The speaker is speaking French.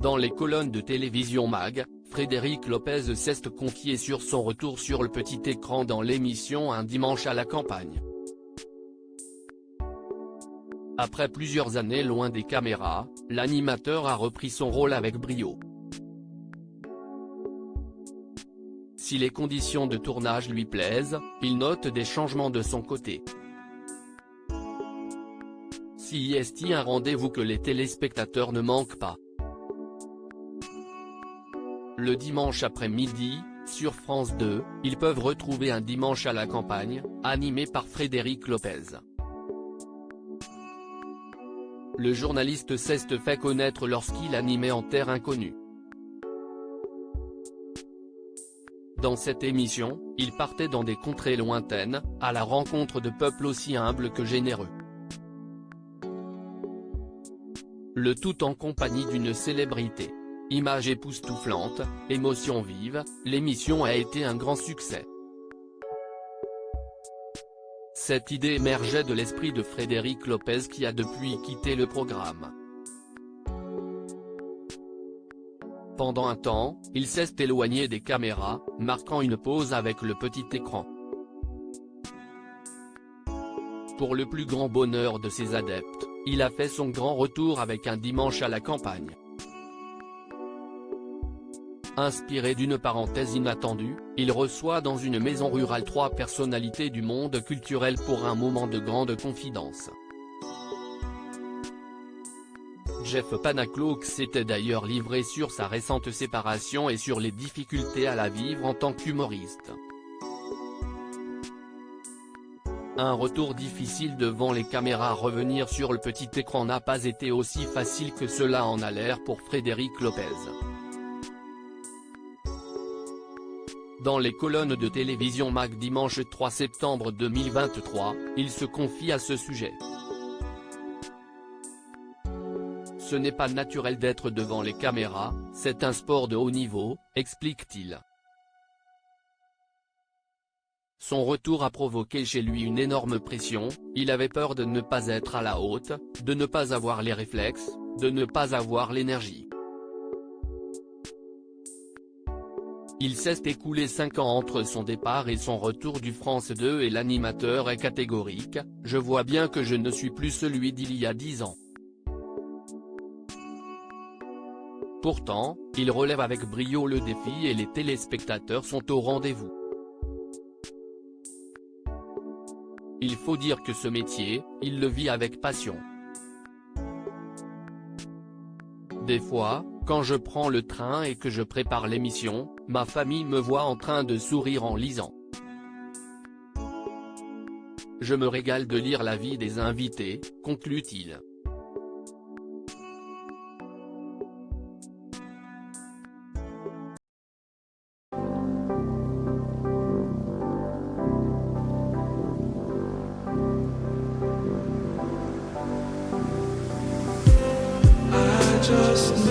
Dans les colonnes de Télévision Mag, Frédéric Lopez s'est confié sur son retour sur le petit écran dans l'émission Un dimanche à la campagne. Après plusieurs années loin des caméras, l'animateur a repris son rôle avec brio. Si les conditions de tournage lui plaisent, il note des changements de son côté. Si est un rendez-vous que les téléspectateurs ne manquent pas. Le dimanche après-midi, sur France 2, ils peuvent retrouver Un dimanche à la campagne, animé par Frédéric Lopez. Le journaliste s'est fait connaître lorsqu'il animait En terre inconnue. Dans cette émission, il partait dans des contrées lointaines, à la rencontre de peuples aussi humbles que généreux. Le tout en compagnie d'une célébrité. Images époustouflantes, émotions vives, l'émission a été un grand succès. Cette idée émergeait de l'esprit de Frédéric Lopez qui a depuis quitté le programme. Pendant un temps, il s'est éloigné des caméras, marquant une pause avec le petit écran. Pour le plus grand bonheur de ses adeptes, il a fait son grand retour avec Un dimanche à la campagne. Inspiré d'une parenthèse inattendue, il reçoit dans une maison rurale 3 personnalités du monde culturel pour un moment de grande confidence. Jeff Panaclock s'était d'ailleurs livré sur sa récente séparation et sur les difficultés à la vivre en tant qu'humoriste. Un retour difficile devant les caméras. Revenir sur le petit écran n'a pas été aussi facile que cela en a l'air pour Frédéric Lopez. Dans les colonnes de Télévision Mag dimanche 3 septembre 2023, il se confie à ce sujet. Ce n'est pas naturel d'être devant les caméras, c'est un sport de haut niveau, explique-t-il. Son retour a provoqué chez lui une énorme pression, il avait peur de ne pas être à la hauteur, de ne pas avoir les réflexes, de ne pas avoir l'énergie. Il s'est écoulé 5 ans entre son départ et son retour du France 2 et l'animateur est catégorique, je vois bien que je ne suis plus celui d'il y a 10 ans. Pourtant, il relève avec brio le défi et les téléspectateurs sont au rendez-vous. Il faut dire que ce métier, il le vit avec passion. Des fois, quand je prends le train et que je prépare l'émission, ma famille me voit en train de sourire en lisant. Je me régale de lire la vie des invités, conclut-il. Just